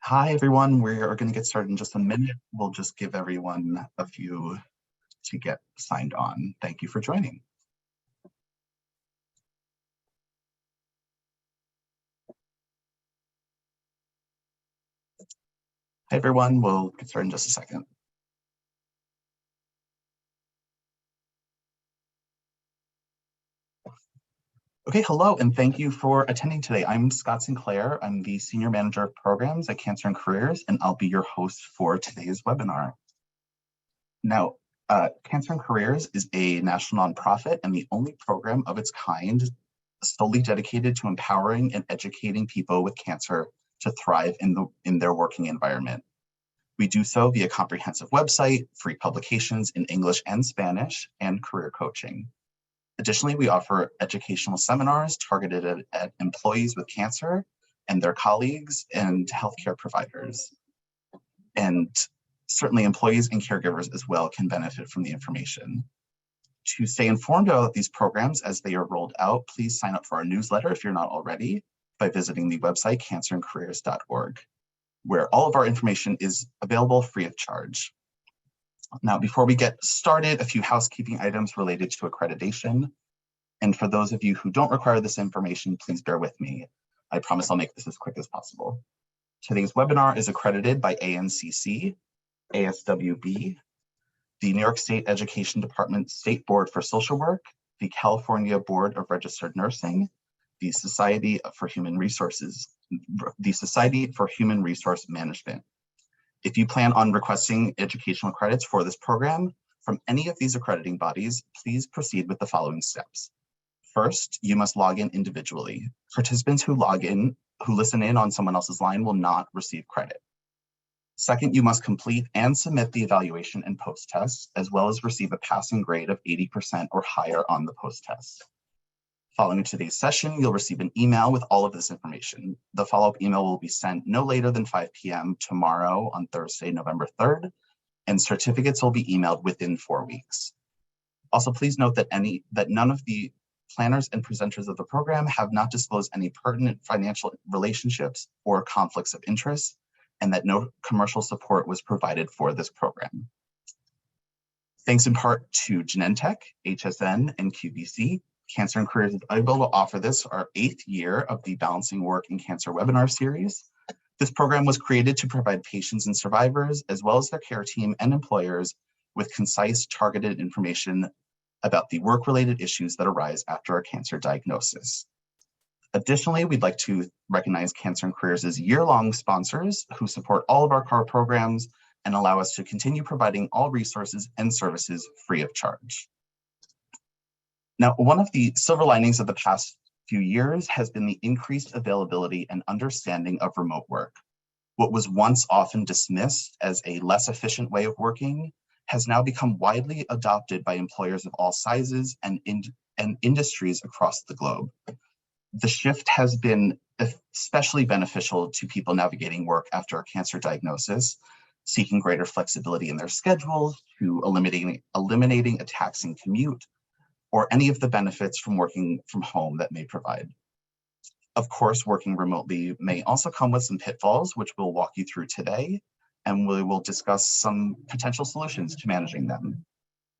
Hi, everyone. We are going to get started in just a minute. We'll just give everyone a few to get signed on. Thank you for joining. Hi, everyone. We'll get started in just a second. Okay, hello, and thank you for attending today. I'm Scott Sinclair. I'm the Senior Manager of Programs at Cancer and Careers, and I'll be your host for today's webinar. Now, Cancer and Careers is a national nonprofit and the only program of its kind solely dedicated to empowering and educating people with cancer to thrive in their working environment. We do so via a comprehensive website, free publications in English and Spanish, and career coaching. Additionally, we offer educational seminars targeted at employees with cancer and their colleagues and healthcare providers. And certainly employees and caregivers as well can benefit from the information. To stay informed about these programs as they are rolled out, please sign up for our newsletter if you're not already by visiting the website cancerandcareers.org, where all of our information is available free of charge. Now, before we get started, a few housekeeping items related to accreditation. And for those of you who don't require this information, please bear with me. I promise I'll make this as quick as possible. Today's webinar is accredited by ANCC, ASWB, the New York State Education Department State Board for Social Work, the California Board of Registered Nursing, the Society for Human Resource Management. If you plan on requesting educational credits for this program from any of these accrediting bodies, please proceed with the following steps. First, you must log in individually. Participants who listen in on someone else's line will not receive credit. Second, you must complete and submit the evaluation and post-test, as well as receive a passing grade of 80% or higher on the post-test. Following today's session, you'll receive an email with all of this information. The follow-up email will be sent no later than 5 p.m. tomorrow on Thursday, November 3rd, and certificates will be emailed within 4 weeks. Also, please note that none of the planners and presenters of the program have not disclosed any pertinent financial relationships or conflicts of interest, and that no commercial support was provided for this program. Thanks in part to Genentech, HSN, and QVC, Cancer and Careers is able to offer this our 8th year of the Balancing Work and Cancer webinar series. This program was created to provide patients and survivors, as well as their care team and employers, with concise, targeted information about the work-related issues that arise after a cancer diagnosis. Additionally, we'd like to recognize Cancer and Careers' year-long sponsors who support all of our core programs and allow us to continue providing all resources and services free of charge. Now, one of the silver linings of the past few years has been the increased availability and understanding of remote work. What was once often dismissed as a less efficient way of working has now become widely adopted by employers of all sizes and industries across the globe. The shift has been especially beneficial to people navigating work after a cancer diagnosis, seeking greater flexibility in their schedules, to eliminating a taxing commute, or any of the benefits from working from home that may provide. Of course, working remotely may also come with some pitfalls, which we'll walk you through today, and we will discuss some potential solutions to managing them.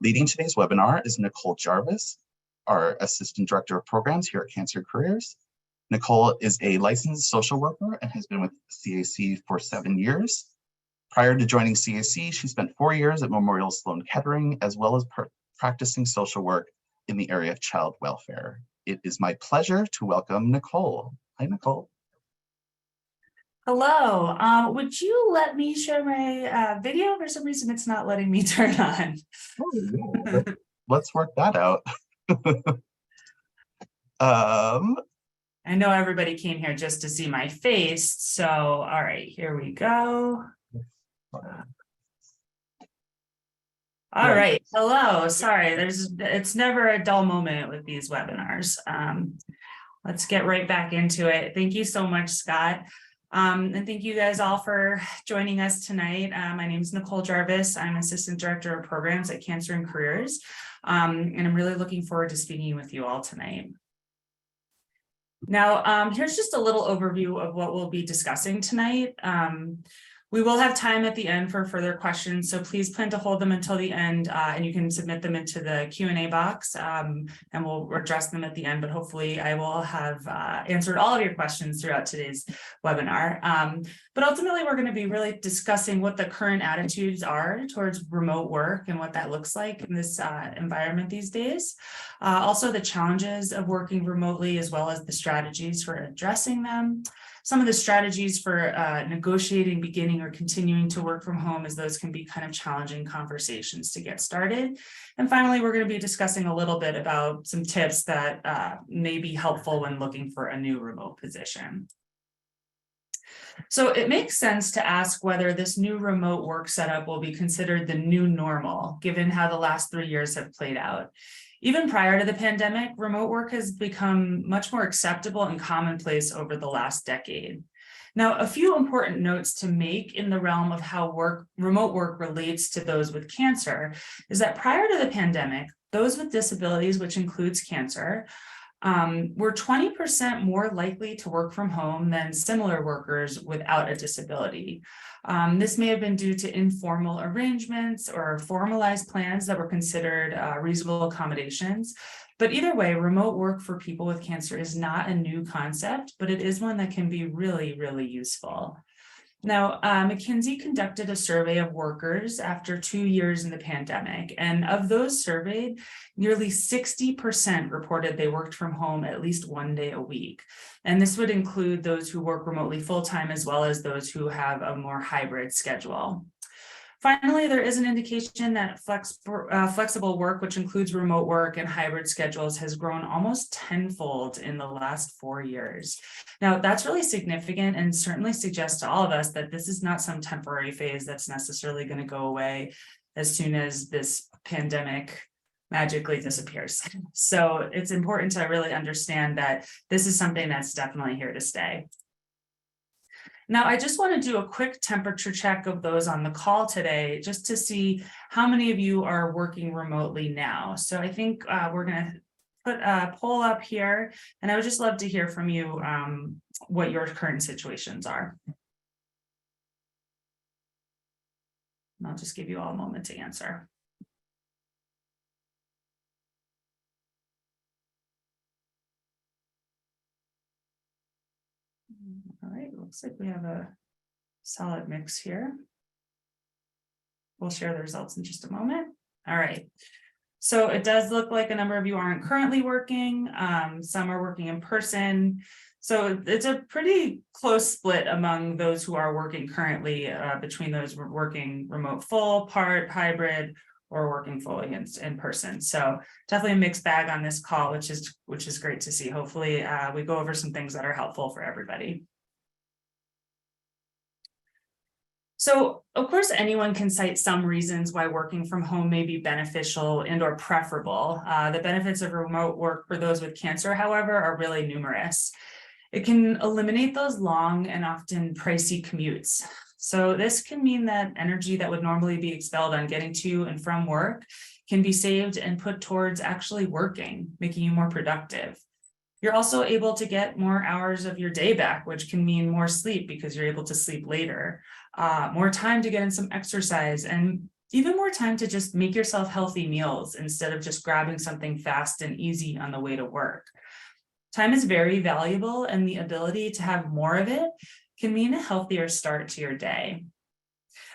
Leading today's webinar is Nicole Jarvis, our Assistant Director of Programs here at Cancer Careers. Nicole is a licensed social worker and has been with CAC for 7 years. Prior to joining CAC, she spent 4 years at Memorial Sloan Kettering, as well as practicing social work in the area of child welfare. It is my pleasure to welcome Nicole. Hi, Nicole. Hello. Would you let me share my video? For some reason, it's not letting me turn on. Oh, yeah. Let's work that out. I know everybody came here just to see my face, so all right, here we go. All right. Hello. Sorry, it's never a dull moment with these webinars. Let's get right back into it. Thank you so much, Scott. And thank you guys all for joining us tonight. My name is Nicole Jarvis. I'm Assistant Director of Programs at Cancer and Careers. And I'm really looking forward to speaking with you all tonight. Now, here's just a little overview of what we'll be discussing tonight. We will have time at the end for further questions, so please plan to hold them until the end, and you can submit them into the Q&A box, and we'll address them at the end, but hopefully I will have answered all of your questions throughout today's webinar. But ultimately, we're going to be really discussing what the current attitudes are towards remote work and what that looks like in this environment these days. Also, the challenges of working remotely, as well as the strategies for addressing them. Some of the strategies for negotiating, beginning, or continuing to work from home, as those can be kind of challenging conversations to get started. And finally, we're going to be discussing a little bit about some tips that may be helpful when looking for a new remote position. So it makes sense to ask whether this new remote work setup will be considered the new normal, given how the last 3 years have played out. Even prior to the pandemic, remote work has become much more acceptable and commonplace over the last decade. Now, a few important notes to make in the realm of how remote work relates to those with cancer is that prior to the pandemic, those with disabilities, which includes cancer, were 20% more likely to work from home than similar workers without a disability. This may have been due to informal arrangements or formalized plans that were considered reasonable accommodations. But either way, remote work for people with cancer is not a new concept, but it is one that can be really, really useful. Now, McKinsey conducted a survey of workers after 2 years in the pandemic, and of those surveyed, nearly 60% reported they worked from home at least 1 day a week. And this would include those who work remotely full-time, as well as those who have a more hybrid schedule. Finally, there is an indication that flexible work, which includes remote work and hybrid schedules, has grown almost tenfold in the last 4 years. Now, that's really significant and certainly suggests to all of us that this is not some temporary phase that's necessarily going to go away as soon as this pandemic magically disappears. So it's important to really understand that this is something that's definitely here to stay. Now, I just want to do a quick temperature check of those on the call today, just to see how many of you are working remotely now. So I think we're going to put a poll up here, and I would just love to hear from you what your current situations are. And I'll just give you all a moment to answer. All right, looks like we have a solid mix here. We'll share the results in just a moment. All right, so it does look like a number of you aren't currently working. Some are working in person. So it's a pretty close split among those who are working currently between those working remote full, part, hybrid, or working fully in person. So definitely a mixed bag on this call, which is great to see. Hopefully we go over some things that are helpful for everybody. So, of course, anyone can cite some reasons why working from home may be beneficial and or preferable. The benefits of remote work for those with cancer, however, are really numerous. It can eliminate those long and often pricey commutes. So this can mean that energy that would normally be expelled on getting to and from work can be saved and put towards actually working, making you more productive. You're also able to get more hours of your day back, which can mean more sleep because you're able to sleep later, more time to get in some exercise, and even more time to just make yourself healthy meals instead of just grabbing something fast and easy on the way to work. Time is very valuable, and the ability to have more of it can mean a healthier start to your day.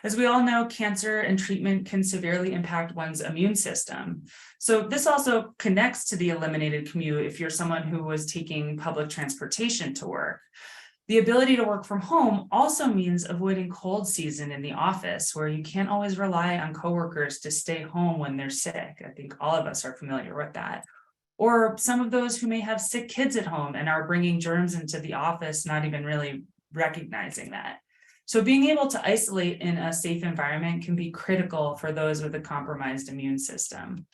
As we all know, cancer and treatment can severely impact one's immune system. So this also connects to the eliminated commute if you're someone who was taking public transportation to work. The ability to work from home also means avoiding cold season in the office, where you can't always rely on coworkers to stay home when they're sick. I think all of us are familiar with that. Or some of those who may have sick kids at home and are bringing germs into the office, not even really recognizing that. So being able to isolate in a safe environment can be critical for those with a compromised immune system.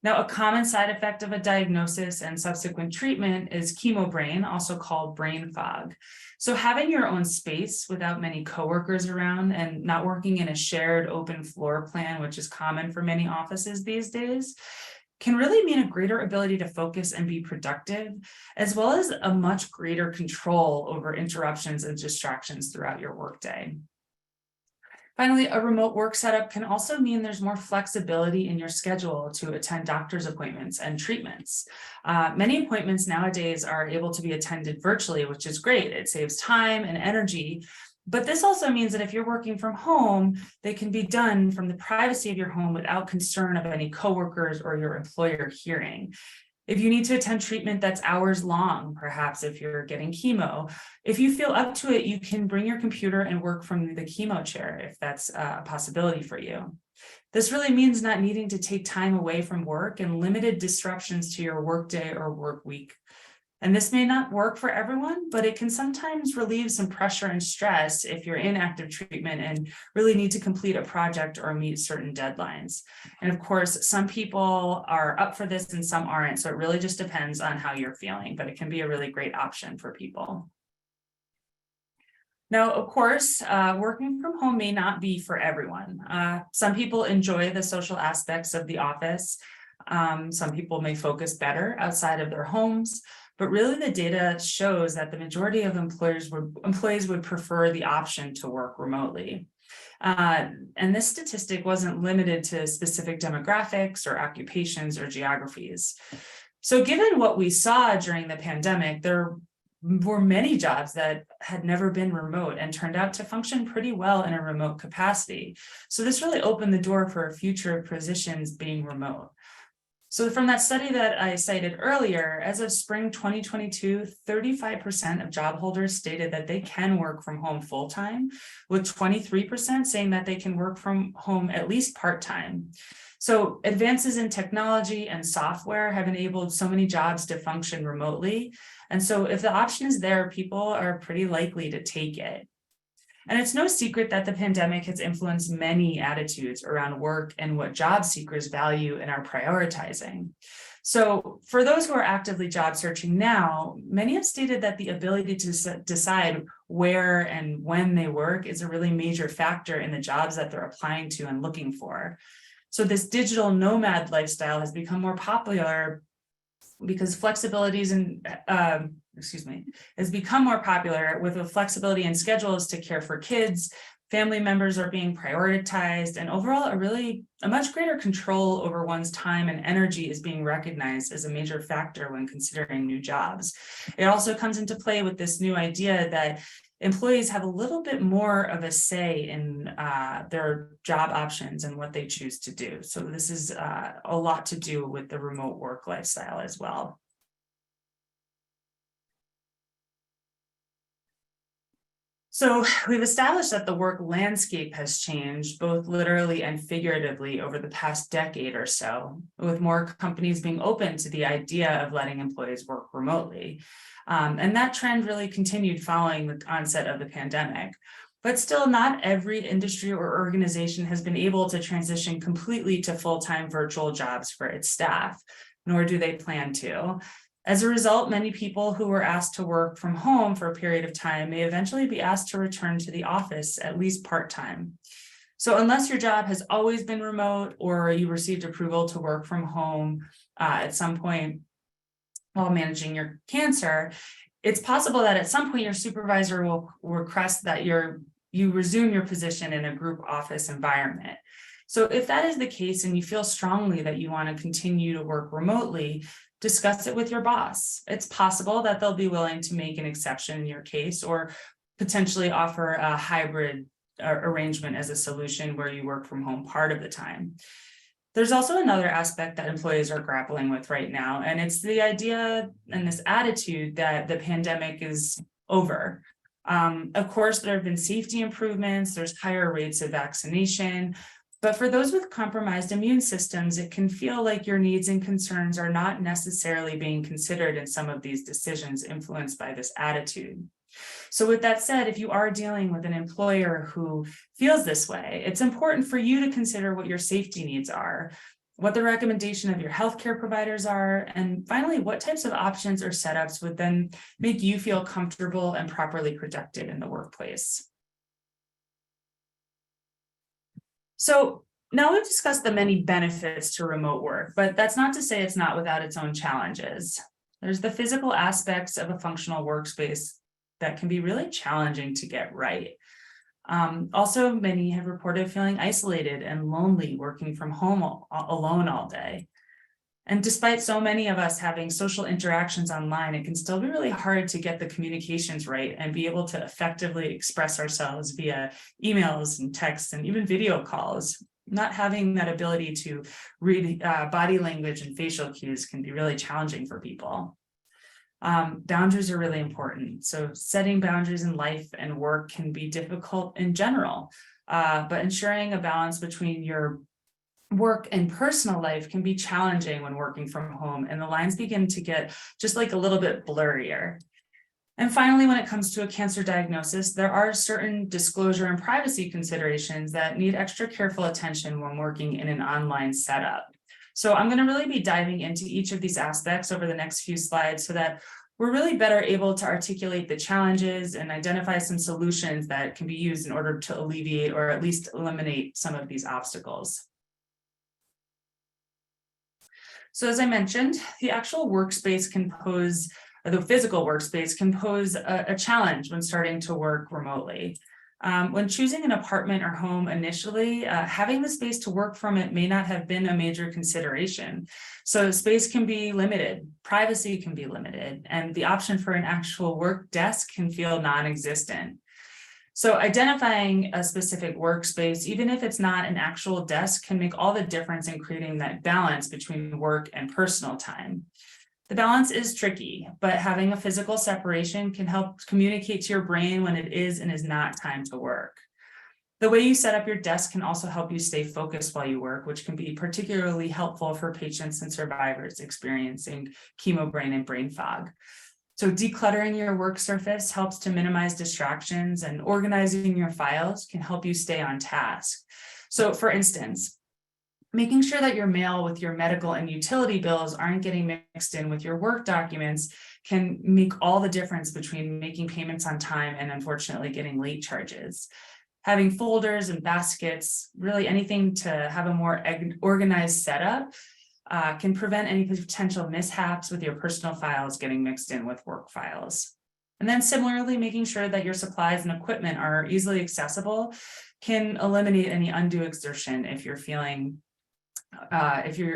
Now, a common side effect of a diagnosis and subsequent treatment is chemobrain, also called brain fog. So having your own space without many coworkers around and not working in a shared open floor plan, which is common for many offices these days, can really mean a greater ability to focus and be productive, as well as a much greater control over interruptions and distractions throughout your workday. Finally, a remote work setup can also mean there's more flexibility in your schedule to attend doctor's appointments and treatments. Many appointments nowadays are able to be attended virtually, which is great. It saves time and energy. But this also means that if you're working from home, they can be done from the privacy of your home without concern of any coworkers or your employer hearing. If you need to attend treatment that's hours long, perhaps if you're getting chemo, if you feel up to it, you can bring your computer and work from the chemo chair if that's a possibility for you. This really means not needing to take time away from work and limited disruptions to your workday or work week. And this may not work for everyone, but it can sometimes relieve some pressure and stress if you're in active treatment and really need to complete a project or meet certain deadlines. And of course, some people are up for this and some aren't. So it really just depends on how you're feeling, but it can be a really great option for people. Now, of course, working from home may not be for everyone. Some people enjoy the social aspects of the office. Some people may focus better outside of their homes. But really, the data shows that the majority of employees would prefer the option to work remotely. And this statistic wasn't limited to specific demographics or occupations or geographies. So given what we saw during the pandemic, there were many jobs that had never been remote and turned out to function pretty well in a remote capacity. So this really opened the door for future positions being remote. So from that study that I cited earlier, as of spring 2022, 35% of job holders stated that they can work from home full-time, with 23% saying that they can work from home at least part-time. So advances in technology and software have enabled so many jobs to function remotely. And so if the option is there, people are pretty likely to take it. And it's no secret that the pandemic has influenced many attitudes around work and what job seekers value and are prioritizing. So for those who are actively job searching now, many have stated that the ability to decide where and when they work is a really major factor in the jobs that they're applying to and looking for. So this digital nomad lifestyle has become more popular because flexibilities and has become more popular with the flexibility in schedules to care for kids. Family members are being prioritized, and overall, a much greater control over one's time and energy is being recognized as a major factor when considering new jobs. It also comes into play with this new idea that employees have a little bit more of a say in their job options and what they choose to do. So this is a lot to do with the remote work lifestyle as well. So we've established that the work landscape has changed both literally and figuratively over the past decade or so, with more companies being open to the idea of letting employees work remotely. And that trend really continued following the onset of the pandemic. But still, not every industry or organization has been able to transition completely to full-time virtual jobs for its staff, nor do they plan to. As a result, many people who were asked to work from home for a period of time may eventually be asked to return to the office at least part-time. So unless your job has always been remote or you received approval to work from home at some point while managing your cancer, it's possible that at some point your supervisor will request that you resume your position in a group office environment. So if that is the case and you feel strongly that you want to continue to work remotely, discuss it with your boss. It's possible that they'll be willing to make an exception in your case or potentially offer a hybrid arrangement as a solution where you work from home part of the time. There's also another aspect that employees are grappling with right now, and it's the idea and this attitude that the pandemic is over. Of course, there have been safety improvements, there's higher rates of vaccination, but for those with compromised immune systems, it can feel like your needs and concerns are not necessarily being considered in some of these decisions influenced by this attitude. So with that said, if you are dealing with an employer who feels this way, it's important for you to consider what your safety needs are, what the recommendation of your healthcare providers are, and finally, what types of options or setups would then make you feel comfortable and properly protected in the workplace. So Now we've discussed the many benefits to remote work, but that's not to say it's not without its own challenges. There's the physical aspects of a functional workspace that can be really challenging to get right. Also, many have reported feeling isolated and lonely working from home alone all day. And despite so many of us having social interactions online, it can still be really hard to get the communications right and be able to effectively express ourselves via emails and texts and even video calls. Not having that ability to read body language and facial cues can be really challenging for people. Boundaries are really important. So setting boundaries in life and work can be difficult in general, but ensuring a balance between your work and personal life can be challenging when working from home, and the lines begin to get just like a little bit blurrier. And finally, when it comes to a cancer diagnosis, there are certain disclosure and privacy considerations that need extra careful attention when working in an online setup. So I'm going to really be diving into each of these aspects over the next few slides so that we're really better able to articulate the challenges and identify some solutions that can be used in order to alleviate or at least eliminate some of these obstacles. So as I mentioned, the actual workspace can pose, the physical workspace can pose a challenge when starting to work remotely. When choosing an apartment or home initially, having the space to work from it may not have been a major consideration. So space can be limited, privacy can be limited, and the option for an actual work desk can feel non-existent. So identifying a specific workspace, even if it's not an actual desk, can make all the difference in creating that balance between work and personal time. The balance is tricky, but having a physical separation can help communicate to your brain when it is and is not time to work. The way you set up your desk can also help you stay focused while you work, which can be particularly helpful for patients and survivors experiencing chemo brain and brain fog. So decluttering your work surface helps to minimize distractions, and organizing your files can help you stay on task. So for instance, making sure that your mail with your medical and utility bills aren't getting mixed in with your work documents can make all the difference between making payments on time and unfortunately getting late charges. Having folders and baskets, really anything to have a more organized setup can prevent any potential mishaps with your personal files getting mixed in with work files. And then similarly, making sure that your supplies and equipment are easily accessible can eliminate any undue exertion if you're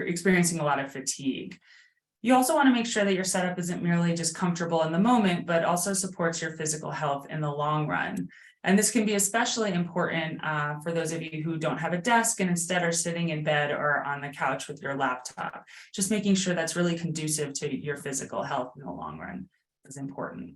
experiencing a lot of fatigue. You also want to make sure that your setup isn't merely just comfortable in the moment, but also supports your physical health in the long run. And this can be especially important for those of you who don't have a desk and instead are sitting in bed or on the couch with your laptop. Just making sure that's really conducive to your physical health in the long run is important.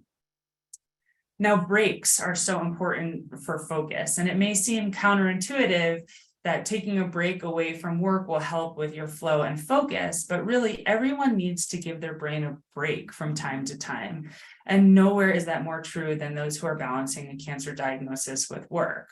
Now, breaks are so important for focus, and it may seem counterintuitive that taking a break away from work will help with your flow and focus, but really everyone needs to give their brain a break from time to time. And nowhere is that more true than those who are balancing a cancer diagnosis with work.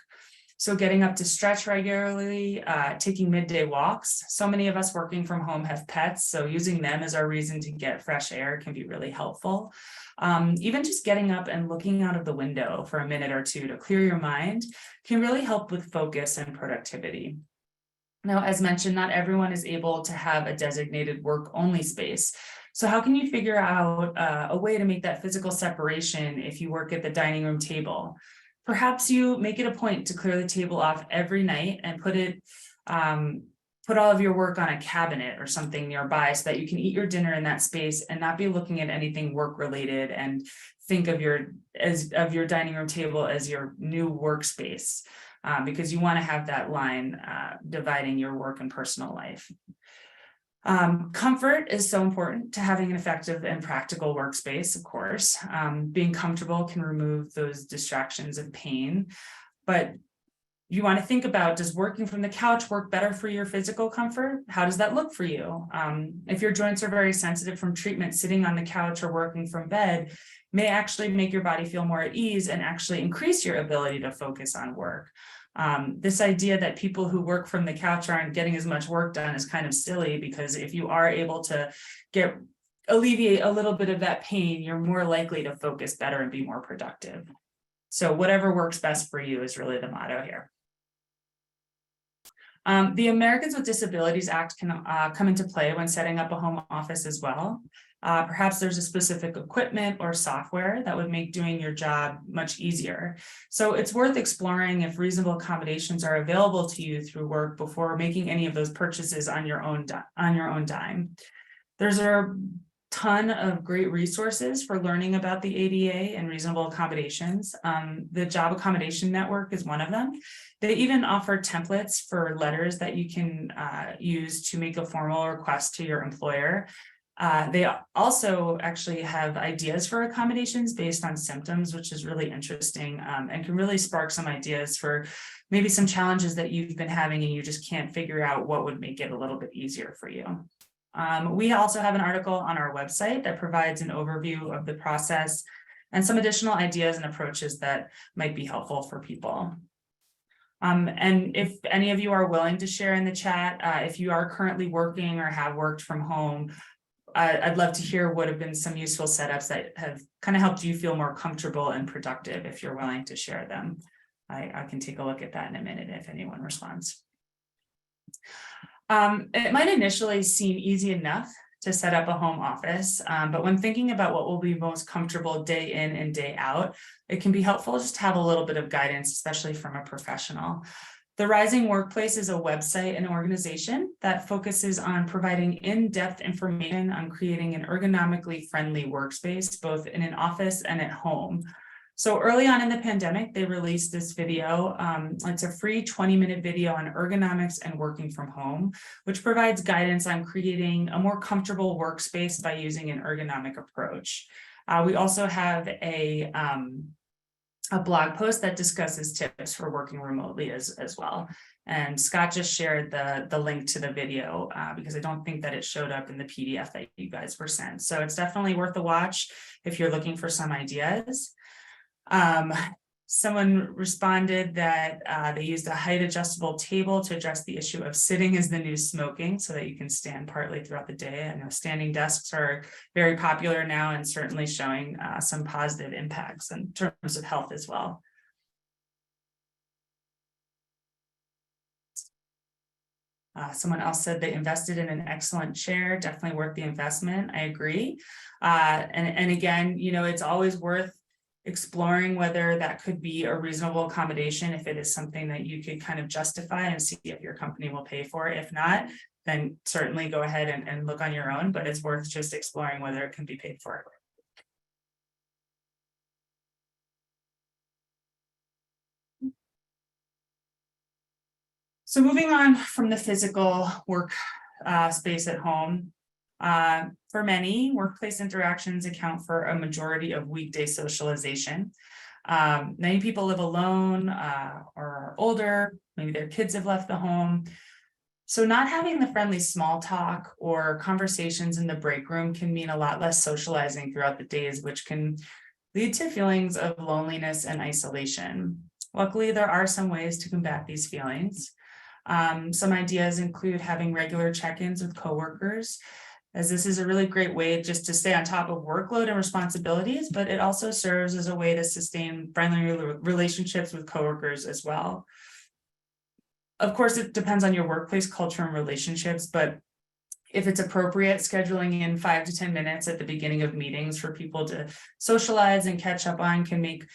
So getting up to stretch regularly, taking midday walks. So many of us working from home have pets, so using them as our reason to get fresh air can be really helpful. Even just getting up and looking out of the window for a minute or two to clear your mind can really help with focus and productivity. Now, as mentioned, not everyone is able to have a designated work-only space. So how can you figure out a way to make that physical separation if you work at the dining room table? Perhaps you make it a point to clear the table off every night and put all of your work on a cabinet or something nearby so that you can eat your dinner in that space and not be looking at anything work related, and think of your dining room table as your new workspace, because you want to have that line dividing your work and personal life. Comfort is so important to having an effective and practical workspace, of course. Being comfortable can remove those distractions and pain, but you want to think about, does working from the couch work better for your physical comfort? How does that look for you? If your joints are very sensitive from treatment, sitting on the couch or working from bed may actually make your body feel more at ease and actually increase your ability to focus on work. This idea that people who work from the couch aren't getting as much work done is kind of silly, because if you are able to alleviate a little bit of that pain, you're more likely to focus better and be more productive. So whatever works best for you is really the motto here. The Americans with Disabilities Act can come into play when setting up a home office as well. Perhaps there's a specific equipment or software that would make doing your job much easier. So it's worth exploring if reasonable accommodations are available to you through work before making any of those purchases on your own dime. There's a ton of great resources for learning about the ADA and reasonable accommodations. The Job Accommodation Network is one of them. They even offer templates for letters that you can use to make a formal request to your employer. They also actually have ideas for accommodations based on symptoms, which is really interesting and can really spark some ideas for maybe some challenges that you've been having and you just can't figure out what would make it a little bit easier for you. We also have an article on our website that provides an overview of the process and some additional ideas and approaches that might be helpful for people. And if any of you are willing to share in the chat, if you are currently working or have worked from home, I'd love to hear what have been some useful setups that have kind of helped you feel more comfortable and productive if you're willing to share them. I can take a look at that in a minute if anyone responds. It might initially seem easy enough to set up a home office, but when thinking about what will be most comfortable day in and day out, it can be helpful just to have a little bit of guidance, especially from a professional. The Rising Workplace is a website and organization that focuses on providing in-depth information on creating an ergonomically friendly workspace, both in an office and at home. So early on in the pandemic, they released this video. It's a free 20-minute video on ergonomics and working from home, which provides guidance on creating a more comfortable workspace by using an ergonomic approach. We also have a blog post that discusses tips for working remotely as well. And Scott just shared the link to the video because I don't think that it showed up in the PDF that you guys were sent. So it's definitely worth a watch if you're looking for some ideas. Someone responded that they used a height adjustable table to address the issue of sitting is the new smoking so that you can stand partly throughout the day. I know standing desks are very popular now and certainly showing some positive impacts in terms of health as well. Someone else said they invested in an excellent chair, definitely worth the investment. I agree. And again, you know, it's always worth exploring whether that could be a reasonable accommodation if it is something that you could kind of justify and see if your company will pay for it. If not, then certainly go ahead and look on your own, but it's worth just exploring whether it can be paid for. So moving on from the physical work space at home, for many, workplace interactions account for a majority of weekday socialization. Many people live alone or are older, maybe their kids have left the home. So not having the friendly small talk or conversations in the break room can mean a lot less socializing throughout the days, which can lead to feelings of loneliness and isolation. Luckily, there are some ways to combat these feelings. Some ideas include having regular check-ins with coworkers, as this is a really great way just to stay on top of workload and responsibilities, but it also serves as a way to sustain friendly relationships with coworkers as well. Of course, it depends on your workplace culture and relationships, but if it's appropriate, scheduling in 5 to 10 minutes at the beginning of meetings for people to socialize and catch up on can make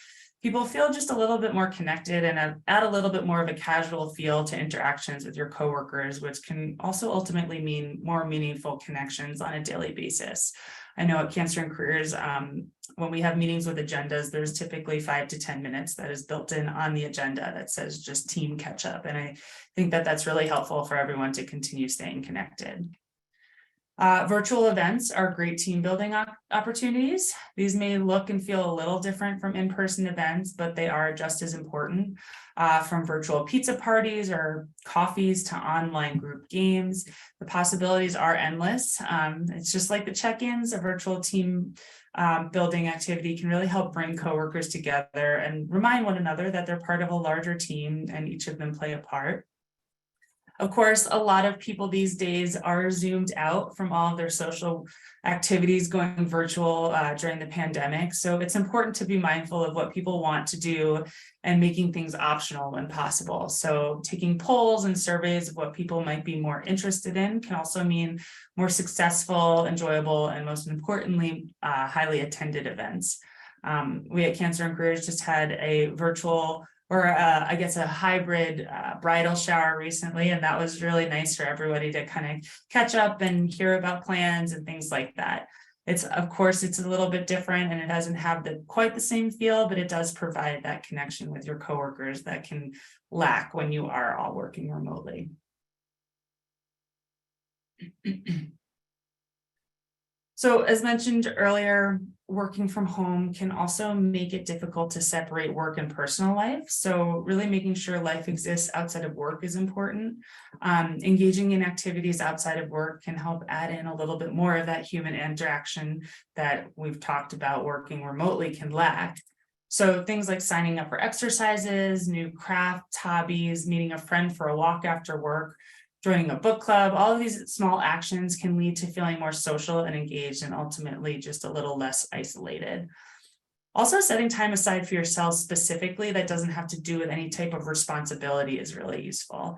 people feel just a little bit more connected and add a little bit more of a casual feel to interactions with your coworkers, which can also ultimately mean more meaningful connections on a daily basis. I know at Cancer and Careers, when we have meetings with agendas, there's typically 5 to 10 minutes that is built in on the agenda that says just team catch up. And I think that that's really helpful for everyone to continue staying connected. Virtual events are great team building opportunities. These may look and feel a little different from in-person events, but they are just as important. From virtual pizza parties or coffees to online group games, the possibilities are endless. It's just like the check-ins. A virtual team building activity can really help bring coworkers together and remind one another that they're part of a larger team and each of them play a part. Of course, a lot of people these days are zoomed out from all of their social activities going virtual during the pandemic. So it's important to be mindful of what people want to do and making things optional when possible. So taking polls and surveys of what people might be more interested in can also mean more successful, enjoyable, and most importantly, highly attended events. We at Cancer and Careers just had a virtual, or I guess a hybrid bridal shower recently, and that was really nice for everybody to kind of catch up and hear about plans and things like that. Of course, it's a little bit different and it doesn't have quite the same feel, but it does provide that connection with your coworkers that can lack when you are all working remotely. So as mentioned earlier, working from home can also make it difficult to separate work and personal life. So really making sure life exists outside of work is important. Engaging in activities outside of work can help add in a little bit more of that human interaction that we've talked about working remotely can lack. So things like signing up for exercises, new crafts, hobbies, meeting a friend for a walk after work, joining a book club, all of these small actions can lead to feeling more social and engaged and ultimately just a little less isolated. Also, setting time aside for yourself specifically that doesn't have to do with any type of responsibility is really useful.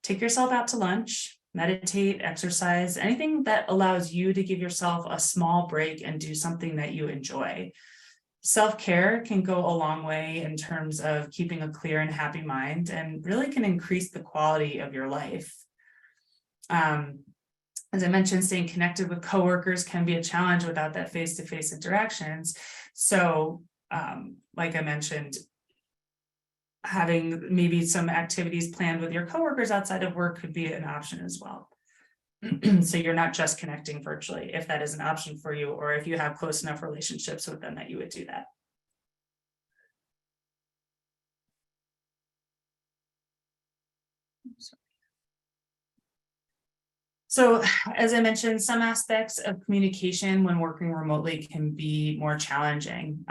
Take yourself out to lunch, meditate, exercise, anything that allows you to give yourself a small break and do something that you enjoy. Self-care can go a long way in terms of keeping a clear and happy mind and really can increase the quality of your life. As I mentioned, staying connected with coworkers can be a challenge without that face-to-face interactions. So, like I mentioned, having maybe some activities planned with your coworkers outside of work could be an option as well. So you're not just connecting virtually, if that is an option for you, or if you have close enough relationships with them that you would do that. So as I mentioned, some aspects of communication when working remotely can be more challenging.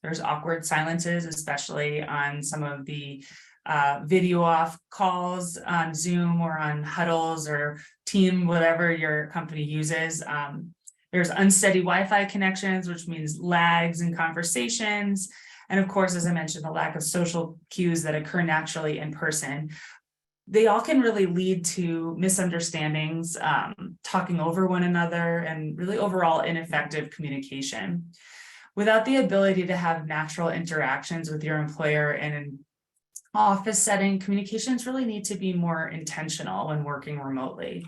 There's awkward silences, especially on some of the video off calls on Zoom or on huddles or Team, whatever your company uses. There's unsteady Wi-Fi connections, which means lags in conversations. And of course, as I mentioned, the lack of social cues that occur naturally in person. They all can really lead to misunderstandings, talking over one another, and really overall ineffective communication. Without the ability to have natural interactions with your employer in an office setting, communications really need to be more intentional when working remotely.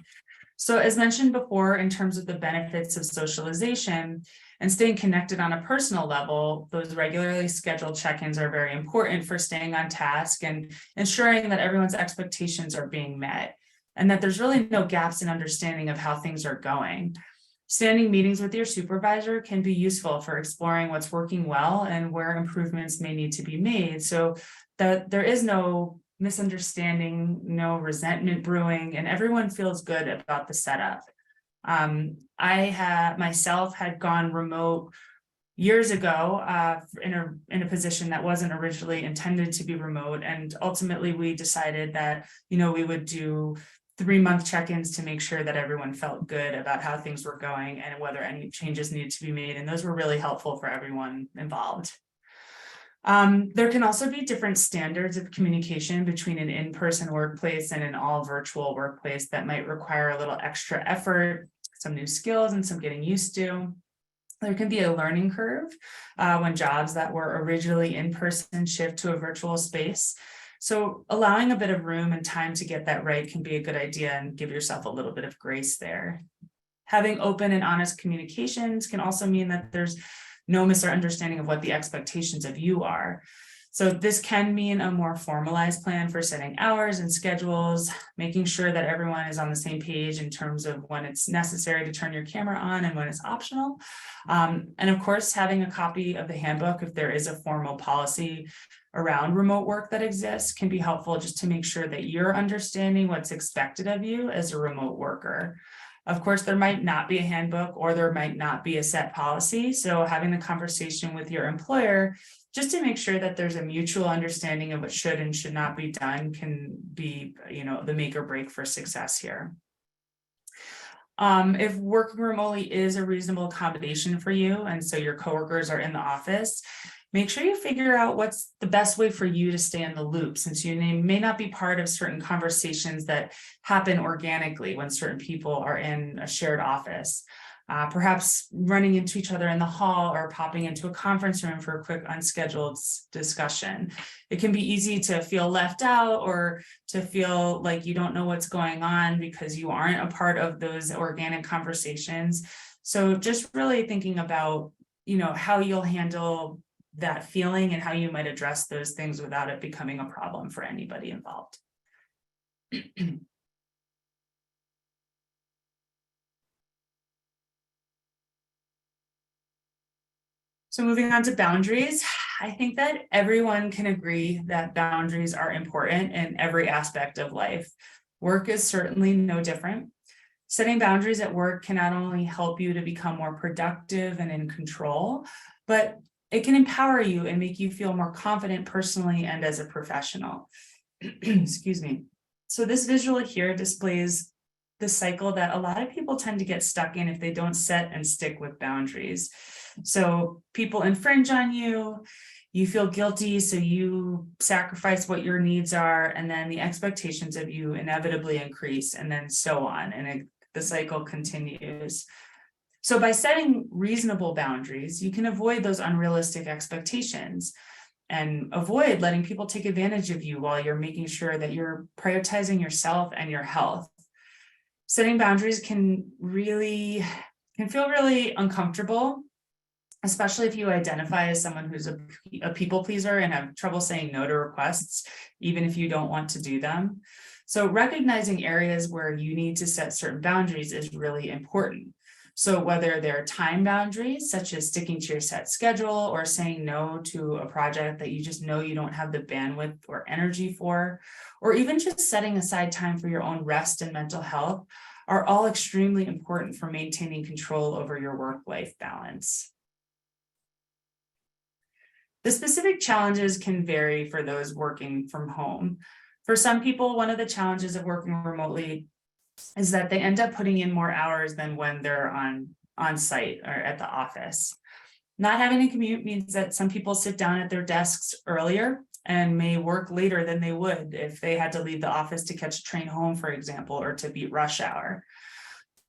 So as mentioned before, in terms of the benefits of socialization and staying connected on a personal level, those regularly scheduled check-ins are very important for staying on task and ensuring that everyone's expectations are being met and that there's really no gaps in understanding of how things are going. Standing meetings with your supervisor can be useful for exploring what's working well and where improvements may need to be made so that there is no misunderstanding, no resentment brewing, and everyone feels good about the setup. I myself had gone remote years ago in a position that wasn't originally intended to be remote, and ultimately we decided that we would do 3-month check-ins to make sure that everyone felt good about how things were going and whether any changes needed to be made, and those were really helpful for everyone involved. There can also be different standards of communication between an in-person workplace and an all virtual workplace that might require a little extra effort, some new skills, and some getting used to. There can be a learning curve when jobs that were originally in person shift to a virtual space. So allowing a bit of room and time to get that right can be a good idea and give yourself a little bit of grace there. Having open and honest communications can also mean that there's no misunderstanding of what the expectations of you are. So this can mean a more formalized plan for setting hours and schedules, making sure that everyone is on the same page in terms of when it's necessary to turn your camera on and when it's optional. And of course, having a copy of the handbook, if there is a formal policy around remote work that exists, can be helpful just to make sure that you're understanding what's expected of you as a remote worker. Of course, there might not be a handbook or there might not be a set policy. So having the conversation with your employer just to make sure that there's a mutual understanding of what should and should not be done can be, the make or break for success here. If working remotely is a reasonable accommodation for you, and so your coworkers are in the office, make sure you figure out what's the best way for you to stay in the loop, since you may not be part of certain conversations that happen organically when certain people are in a shared office. Perhaps running into each other in the hall or popping into a conference room for a quick unscheduled discussion. It can be easy to feel left out or to feel like you don't know what's going on because you aren't a part of those organic conversations. So just really thinking about, how you'll handle that feeling and how you might address those things without it becoming a problem for anybody involved. So moving on to boundaries, I think that everyone can agree that boundaries are important in every aspect of life. Work is certainly no different. Setting boundaries at work can not only help you to become more productive and in control, but it can empower you and make you feel more confident personally and as a professional. Excuse me. So this visual here displays the cycle that a lot of people tend to get stuck in if they don't set and stick with boundaries. So people infringe on you, you feel guilty, so you sacrifice what your needs are, and then the expectations of you inevitably increase, and then so on, and the cycle continues. So by setting reasonable boundaries, you can avoid those unrealistic expectations and avoid letting people take advantage of you while you're making sure that you're prioritizing yourself and your health. Setting boundaries can feel really uncomfortable, especially if you identify as someone who's a people pleaser and have trouble saying no to requests, even if you don't want to do them. So recognizing areas where you need to set certain boundaries is really important. So whether they're time boundaries, such as sticking to your set schedule or saying no to a project that you just know you don't have the bandwidth or energy for, or even just setting aside time for your own rest and mental health, are all extremely important for maintaining control over your work-life balance. The specific challenges can vary for those working from home. For some people, one of the challenges of working remotely is that they end up putting in more hours than when they're on site or at the office. Not having a commute means that some people sit down at their desks earlier and may work later than they would if they had to leave the office to catch a train home, for example, or to beat rush hour.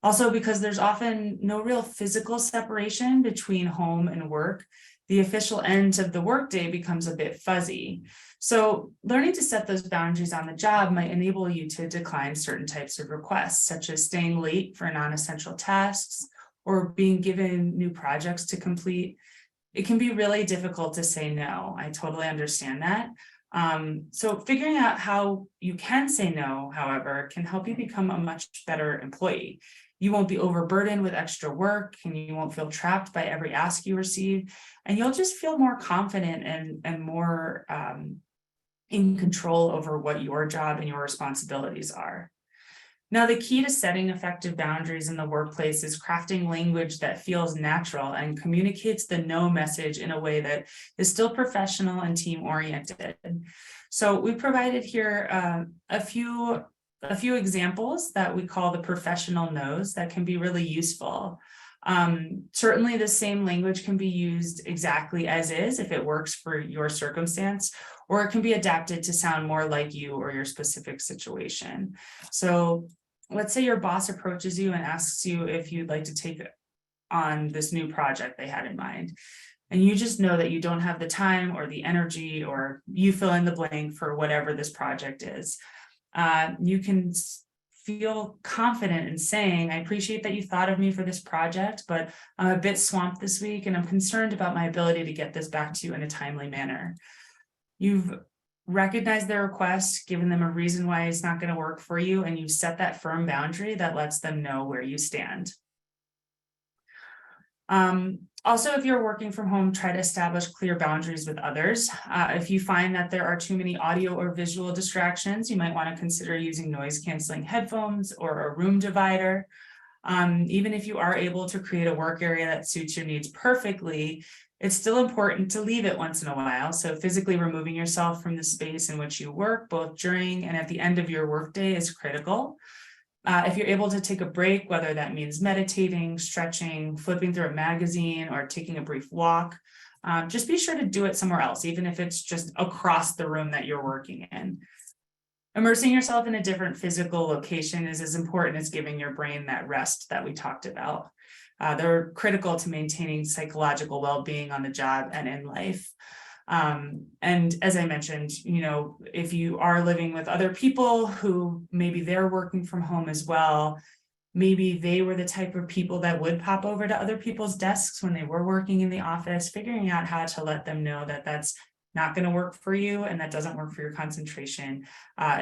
Also, because there's often no real physical separation between home and work, the official end of the workday becomes a bit fuzzy. So learning to set those boundaries on the job might enable you to decline certain types of requests, such as staying late for non-essential tasks or being given new projects to complete. It can be really difficult to say no. I totally understand that. So figuring out how you can say no, however, can help you become a much better employee. You won't be overburdened with extra work and you won't feel trapped by every ask you receive. And you'll just feel more confident and more in control over what your job and your responsibilities are. Now, the key to setting effective boundaries in the workplace is crafting language that feels natural and communicates the no message in a way that is still professional and team-oriented. So we provided here a few examples that we call the professional no's that can be really useful. Certainly the same language can be used exactly as is if it works for your circumstance, or it can be adapted to sound more like you or your specific situation. So let's say your boss approaches you and asks you if you'd like to take on this new project they had in mind. And you just know that you don't have the time or the energy, or you fill in the blank for whatever this project is. You can feel confident in saying, I appreciate that you thought of me for this project, but I'm a bit swamped this week and I'm concerned about my ability to get this back to you in a timely manner. You've recognized their request, given them a reason why it's not going to work for you, and you set that firm boundary that lets them know where you stand. Also, if you're working from home, try to establish clear boundaries with others. If you find that there are too many audio or visual distractions, you might want to consider using noise canceling headphones or a room divider. Even if you are able to create a work area that suits your needs perfectly, it's still important to leave it once in a while. So physically removing yourself from the space in which you work, both during and at the end of your workday, is critical. If you're able to take a break, whether that means meditating, stretching, flipping through a magazine, or taking a brief walk, just be sure to do it somewhere else, even if it's just across the room that you're working in. Immersing yourself in a different physical location is as important as giving your brain that rest that we talked about. They're critical to maintaining psychological well-being on the job and in life. And as I mentioned, if you are living with other people who maybe they're working from home as well, maybe they were the type of people that would pop over to other people's desks when they were working in the office, figuring out how to let them know that that's not going to work for you and that doesn't work for your concentration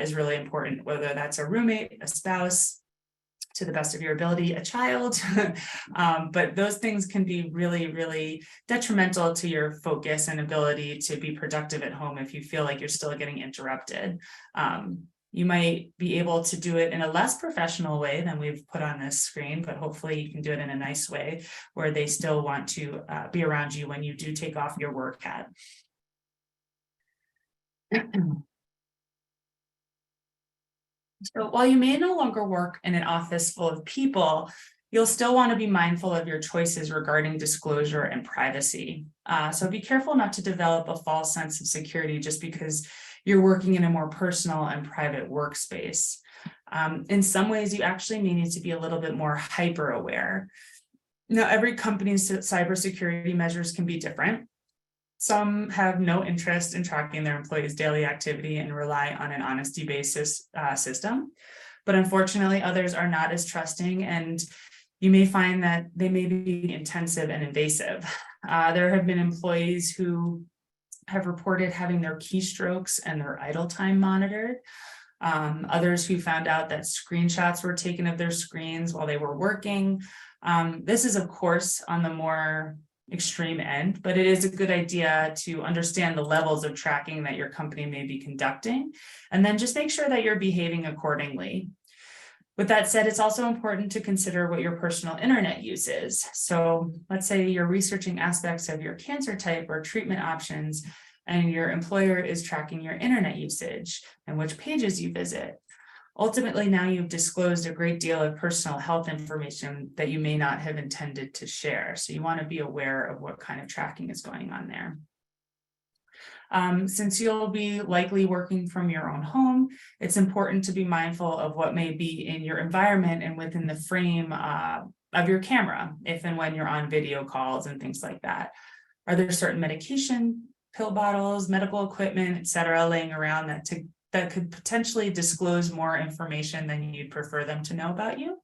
is really important, whether that's a roommate, a spouse, to the best of your ability, a child. But those things can be really, really detrimental to your focus and ability to be productive at home if you feel like you're still getting interrupted. You might be able to do it in a less professional way than we've put on this screen, but hopefully you can do it in a nice way where they still want to be around you when you do take off your work hat. So while you may no longer work in an office full of people, you'll still want to be mindful of your choices regarding disclosure and privacy. So be careful not to develop a false sense of security just because you're working in a more personal and private workspace. In some ways, you actually may need to be a little bit more hyper aware. Now, every company's cybersecurity measures can be different. Some have no interest in tracking their employees' daily activity and rely on an honesty-based system. But unfortunately, others are not as trusting, and you may find that they may be intensive and invasive. There have been employees who have reported having their keystrokes and their idle time monitored. Others who found out that screenshots were taken of their screens while they were working. This is, of course, on the more extreme end, but it is a good idea to understand the levels of tracking that your company may be conducting, and then just make sure that you're behaving accordingly. With that said, it's also important to consider what your personal internet use is. So let's say you're researching aspects of your cancer type or treatment options, and your employer is tracking your internet usage and which pages you visit. Ultimately, now you've disclosed a great deal of personal health information that you may not have intended to share. So you want to be aware of what kind of tracking is going on there. Since you'll be likely working from your own home, it's important to be mindful of what may be in your environment and within the frame of your camera, if and when you're on video calls and things like that. Are there certain medication, pill bottles, medical equipment, et cetera, laying around that could potentially disclose more information than you'd prefer them to know about you?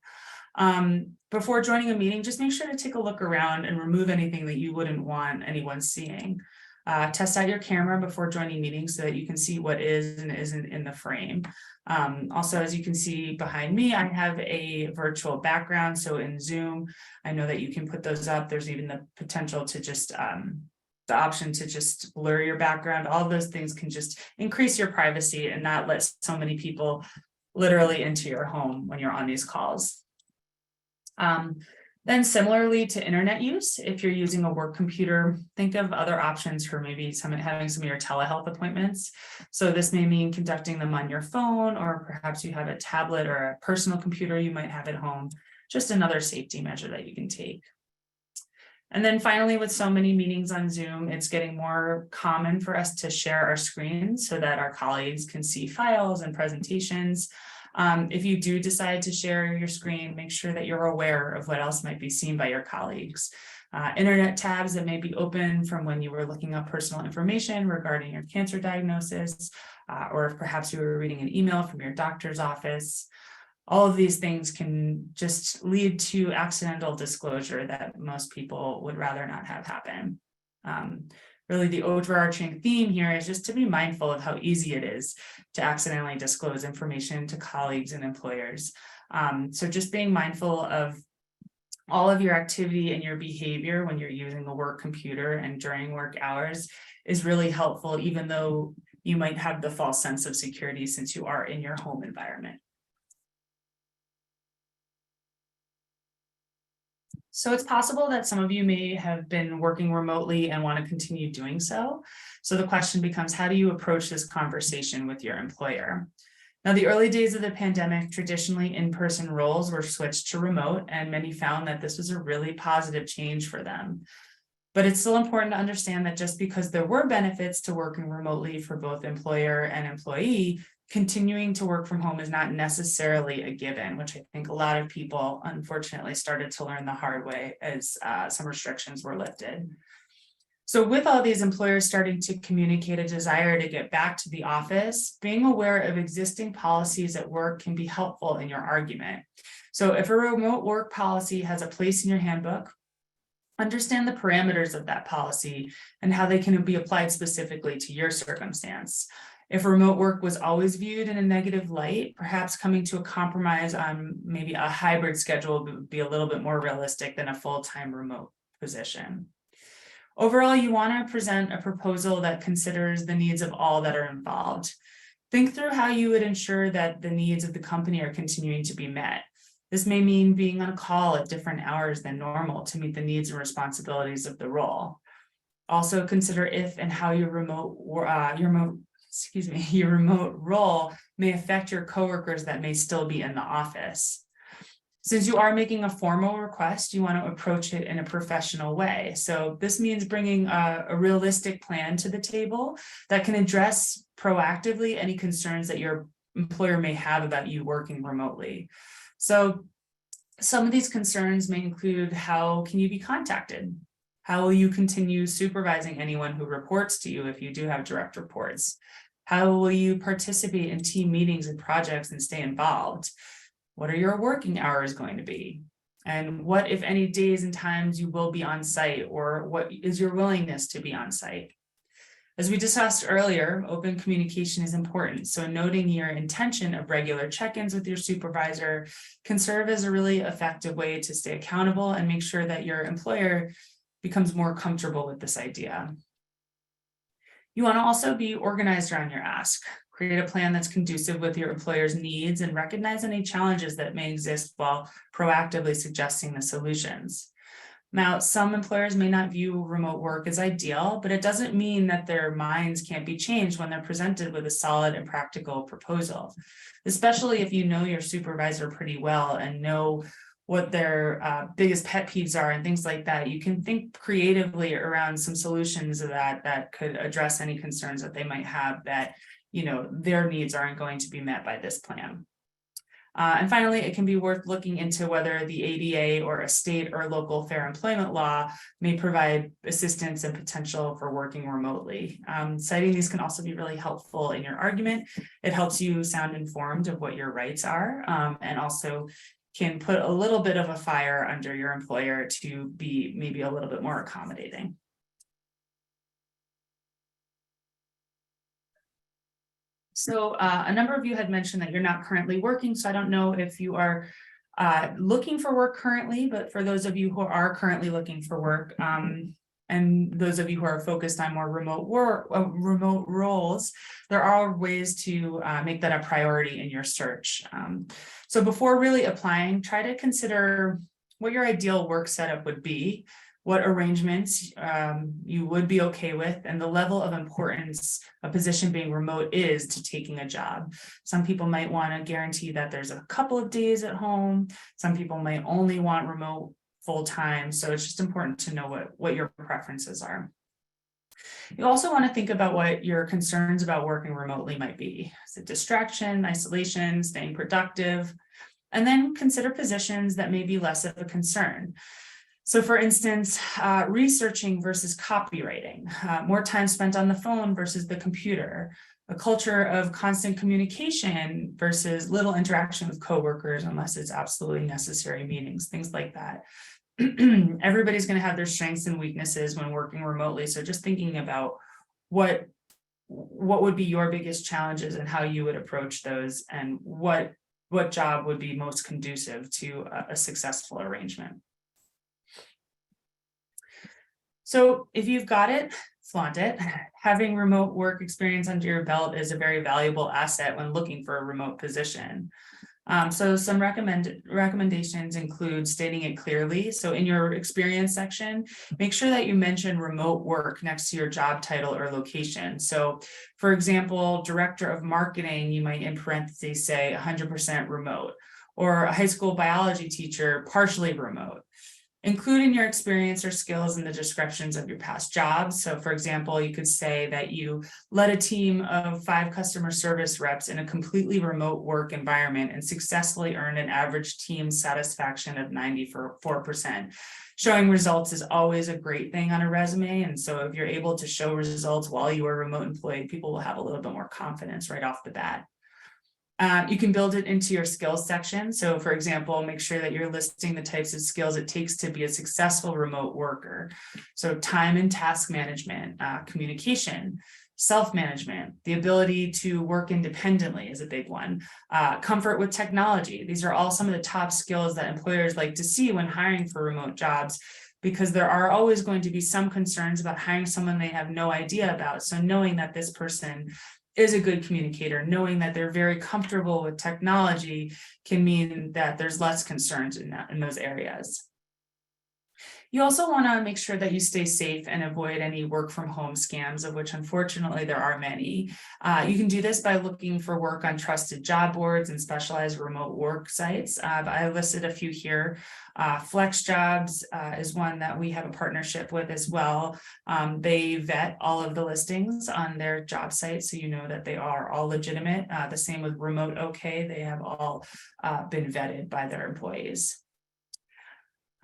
Before joining a meeting, just make sure to take a look around and remove anything that you wouldn't want anyone seeing. Test out your camera before joining meetings so that you can see what is and isn't in the frame. Also, as you can see behind me, I have a virtual background. So in Zoom, I know that you can put those up. There's even the potential to just the option to just blur your background. All of those things can just increase your privacy and not let so many people literally into your home when you're on these calls. Then similarly to internet use, if you're using a work computer, think of other options for maybe having some of your telehealth appointments. So this may mean conducting them on your phone, or perhaps you have a tablet or a personal computer you might have at home. Just another safety measure that you can take. And then finally, with so many meetings on Zoom, it's getting more common for us to share our screens so that our colleagues can see files and presentations. If you do decide to share your screen, make sure that you're aware of what else might be seen by your colleagues. Internet tabs that may be open from when you were looking up personal information regarding your cancer diagnosis, or if perhaps you were reading an email from your doctor's office. All of these things can just lead to accidental disclosure that most people would rather not have happen. Really, the overarching theme here is just to be mindful of how easy it is to accidentally disclose information to colleagues and employers. So just being mindful of all of your activity and your behavior when you're using a work computer and during work hours is really helpful, even though you might have the false sense of security since you are in your home environment. So it's possible that some of you may have been working remotely and want to continue doing so. So the question becomes, how do you approach this conversation with your employer? Now, the early days of the pandemic, traditionally in-person roles were switched to remote, and many found that this was a really positive change for them. But it's still important to understand that just because there were benefits to working remotely for both employer and employee, continuing to work from home is not necessarily a given, which I think a lot of people unfortunately started to learn the hard way as some restrictions were lifted. So with all these employers starting to communicate a desire to get back to the office, being aware of existing policies at work can be helpful in your argument. So if a remote work policy has a place in your handbook, understand the parameters of that policy and how they can be applied specifically to your circumstance. If remote work was always viewed in a negative light, perhaps coming to a compromise on maybe a hybrid schedule would be a little bit more realistic than a full-time remote position. Overall, you want to present a proposal that considers the needs of all that are involved. Think through how you would ensure that the needs of the company are continuing to be met. This may mean being on a call at different hours than normal to meet the needs and responsibilities of the role. Also consider if and how your remote role may affect your coworkers that may still be in the office. Since you are making a formal request, you want to approach it in a professional way. So this means bringing a realistic plan to the table that can address proactively any concerns that your employer may have about you working remotely. So some of these concerns may include, how can you be contacted? How will you continue supervising anyone who reports to you if you do have direct reports? How will you participate in team meetings and projects and stay involved? What are your working hours going to be? And what, if any, days and times you will be on site, or what is your willingness to be on site? As we discussed earlier, open communication is important. So noting your intention of regular check-ins with your supervisor can serve as a really effective way to stay accountable and make sure that your employer becomes more comfortable with this idea. You want to also be organized around your ask. Create a plan that's conducive with your employer's needs and recognize any challenges that may exist while proactively suggesting the solutions. Now, some employers may not view remote work as ideal, but it doesn't mean that their minds can't be changed when they're presented with a solid and practical proposal, especially if you know your supervisor pretty well and know what their biggest pet peeves are and things like that. You can think creatively around some solutions that could address any concerns that they might have that, you know, their needs aren't going to be met by this plan. And finally, it can be worth looking into whether the ADA or a state or local fair employment law may provide assistance and potential for working remotely. Citing these can also be really helpful in your argument. It helps you sound informed of what your rights are, and also can put a little bit of a fire under your employer to be maybe a little bit more accommodating. So a number of you had mentioned that you're not currently working, so I don't know if you are looking for work currently, but for those of you who are currently looking for work, and those of you who are focused on more remote roles, there are ways to make that a priority in your search. So before really applying, try to consider what your ideal work setup would be, what arrangements you would be okay with, and the level of importance a position being remote is to taking a job. Some people might want to guarantee that there's a couple of days at home. Some people might only want remote full-time. So it's just important to know what your preferences are. You also want to think about what your concerns about working remotely might be. Is it distraction, isolation, staying productive? And then consider positions that may be less of a concern. So for instance, researching versus copywriting, more time spent on the phone versus the computer, a culture of constant communication versus little interaction with coworkers unless it's absolutely necessary meetings, things like that. Everybody's going to have their strengths and weaknesses when working remotely. So just thinking about what would be your biggest challenges and how you would approach those, and what job would be most conducive to a successful arrangement. So if you've got it, flaunt it. Having remote work experience under your belt is a very valuable asset when looking for a remote position. So some recommendations include stating it clearly. So in your experience section, make sure that you mention remote work next to your job title or location. So for example, director of marketing, you might in parentheses say 100% remote, or a high school biology teacher, partially remote. Include in your experience or skills in the descriptions of your past jobs. So for example, you could say that you led a team of 5 customer service reps in a completely remote work environment and successfully earned an average team satisfaction of 94%. Showing results is always a great thing on a resume. And so if you're able to show results while you are a remote employee, people will have a little bit more confidence right off the bat. You can build it into your skills section. So for example, make sure that you're listing the types of skills it takes to be a successful remote worker. So time and task management, communication, self-management, the ability to work independently is a big one. Comfort with technology. These are all some of the top skills that employers like to see when hiring for remote jobs, because there are always going to be some concerns about hiring someone they have no idea about. So knowing that this person is a good communicator, knowing that they're very comfortable with technology can mean that there's less concerns in those areas. You also want to make sure that you stay safe and avoid any work from home scams, of which unfortunately there are many. You can do this by looking for work on trusted job boards and specialized remote work sites. I listed a few here. Flex Jobs is one that we have a partnership with as well. They vet all of the listings on their job site, so you know that they are all legitimate. The same with Remote OK, they have all been vetted by their employees.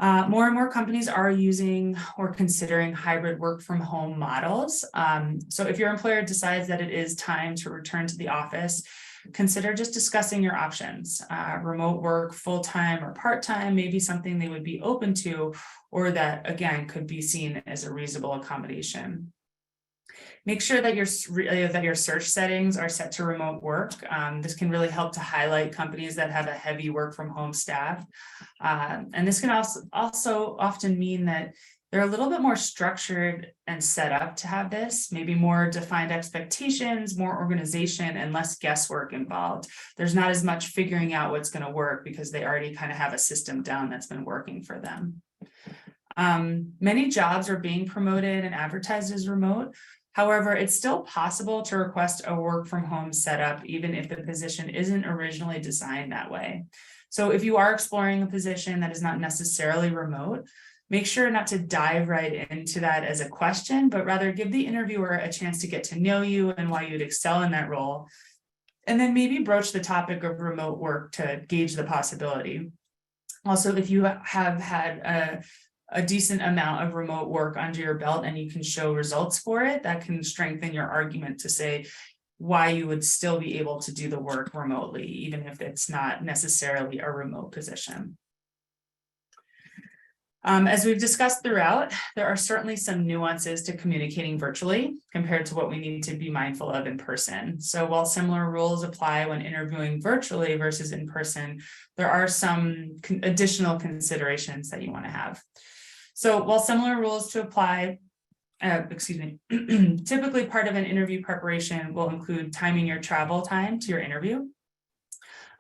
More and more companies are using or considering hybrid work from home models. So if your employer decides that it is time to return to the office, consider just discussing your options. Remote work, full-time or part-time may be something they would be open to, or that again could be seen as a reasonable accommodation. Make sure that your search settings are set to remote work. This can really help to highlight companies that have a heavy work from home staff. And this can also often mean that they're a little bit more structured and set up to have this, maybe more defined expectations, more organization, and less guesswork involved. There's not as much figuring out what's going to work because they already kind of have a system down that's been working for them. Many jobs are being promoted and advertised as remote. However, it's still possible to request a work from home setup, even if the position isn't originally designed that way. So if you are exploring a position that is not necessarily remote, make sure not to dive right into that as a question, but rather give the interviewer a chance to get to know you and why you'd excel in that role. And then maybe broach the topic of remote work to gauge the possibility. Also, if you have had a decent amount of remote work under your belt and you can show results for it, that can strengthen your argument to say why you would still be able to do the work remotely, even if it's not necessarily a remote position. As we've discussed throughout, there are certainly some nuances to communicating virtually compared to what we need to be mindful of in person. So while similar rules apply when interviewing virtually versus in person, there are some additional considerations that you want to have. So while similar rules to apply, typically part of an interview preparation will include timing your travel time to your interview.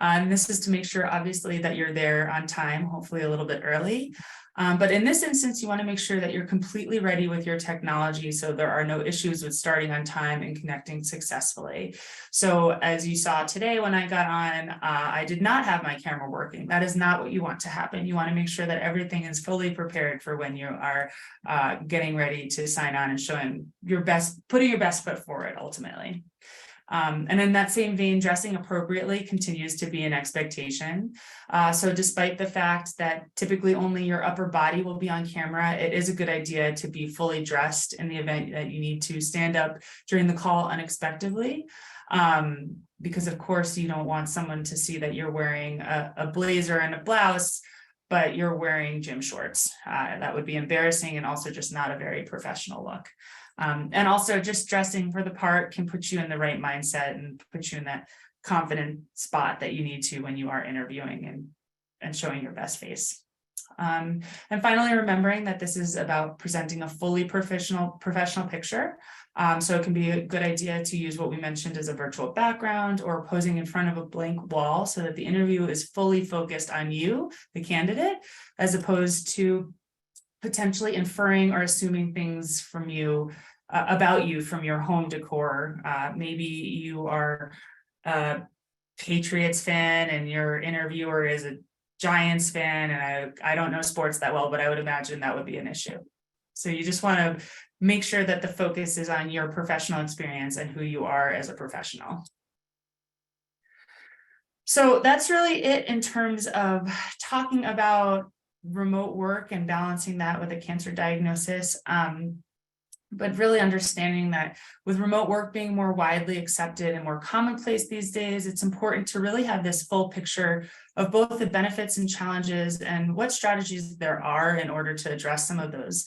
And this is to make sure, obviously, that you're there on time, hopefully a little bit early. But in this instance, you want to make sure that you're completely ready with your technology so there are no issues with starting on time and connecting successfully. So as you saw today when I got on, I did not have my camera working. That is not what you want to happen. You want to make sure that everything is fully prepared for when you are getting ready to sign on and showing your best, putting your best foot forward ultimately. And in that same vein, dressing appropriately continues to be an expectation. So despite the fact that typically only your upper body will be on camera, it is a good idea to be fully dressed in the event that you need to stand up during the call unexpectedly. Because of course you don't want someone to see that you're wearing a blazer and a blouse, but you're wearing gym shorts. That would be embarrassing and also just not a very professional look. And also just dressing for the part can put you in the right mindset and put you in that confident spot that you need to when you are interviewing and showing your best face. And finally, remembering that this is about presenting a fully professional picture. So it can be a good idea to use what we mentioned as a virtual background or posing in front of a blank wall so that the interview is fully focused on you, the candidate, as opposed to potentially inferring or assuming things from you about you from your home decor. Maybe you are a Patriots fan and your interviewer is a Giants fan, and I don't know sports that well, but I would imagine that would be an issue. So you just want to make sure that the focus is on your professional experience and who you are as a professional. So that's really it in terms of talking about remote work and balancing that with a cancer diagnosis. But really understanding that with remote work being more widely accepted and more commonplace these days, it's important to really have this full picture of both the benefits and challenges and what strategies there are in order to address some of those.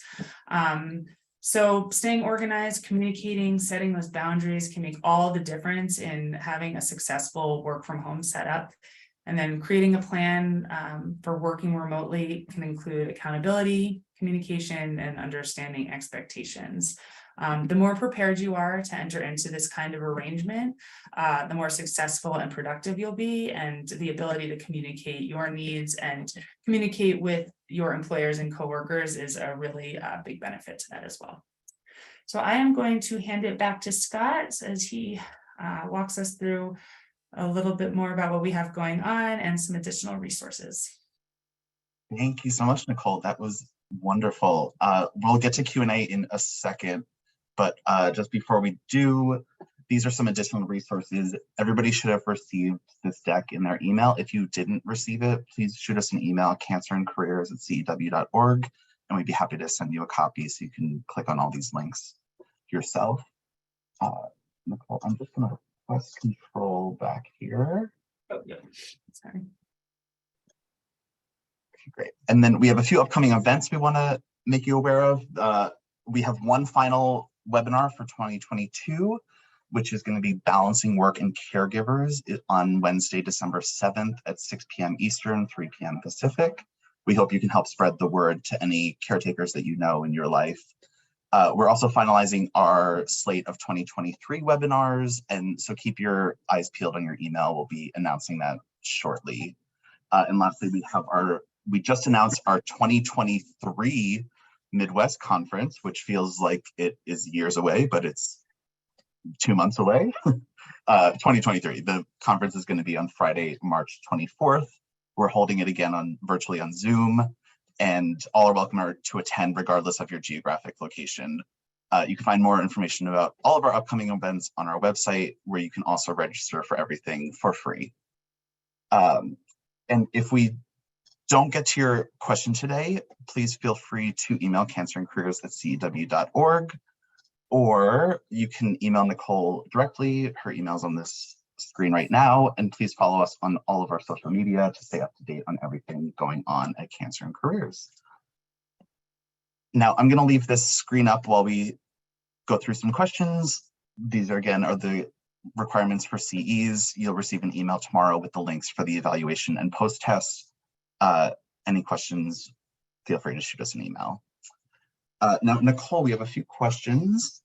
So staying organized, communicating, setting those boundaries can make all the difference in having a successful work from home setup. And then creating a plan for working remotely can include accountability, communication, and understanding expectations. The more prepared you are to enter into this kind of arrangement, the more successful and productive you'll be, and the ability to communicate your needs and communicate with your employers and coworkers is a really big benefit to that as well. So I am going to hand it back to Scott as he walks us through a little bit more about what we have going on and some additional resources. Thank you so much, Nicole. That was wonderful. We'll get to Q&A in a second, but just before we do, these are some additional resources. Everybody should have received this deck in their email. If you didn't receive it, please shoot us an email, cancerandcareers@cew.org, and we'd be happy to send you a copy so you can click on all these links yourself. Nicole, I'm just gonna press control back here. Oh, yeah, sorry. Okay, great. And then we have a few upcoming events we want to make you aware of. We have one final webinar for 2022, which is going to be balancing work and caregivers on Wednesday, December 7th at 6 p.m. Eastern, 3 p.m. Pacific. We hope you can help spread the word to any caretakers that you know in your life. We're also finalizing our slate of 2023 webinars, and so keep your eyes peeled on your email. We'll be announcing that shortly. And lastly, we just announced our 2023 Midwest Conference, which feels like it is years away, but it's 2 months away. 2023, the conference is going to be on Friday, March 24th. We're holding it again virtually on Zoom, and all are welcome to attend regardless of your geographic location. You can find more information about all of our upcoming events on our website, where you can also register for everything for free. And if we don't get to your question today, please feel free to email cancerandcareers@cew.org, or you can email Nicole directly. Her email's on this screen right now, and please follow us on all of our social media to stay up to date on everything going on at Cancer and Careers. Now, I'm going to leave this screen up while we go through some questions. These are the requirements for CEs. You'll receive an email tomorrow with the links for the evaluation and post-test. Any questions, feel free to shoot us an email. Now, Nicole, we have a few questions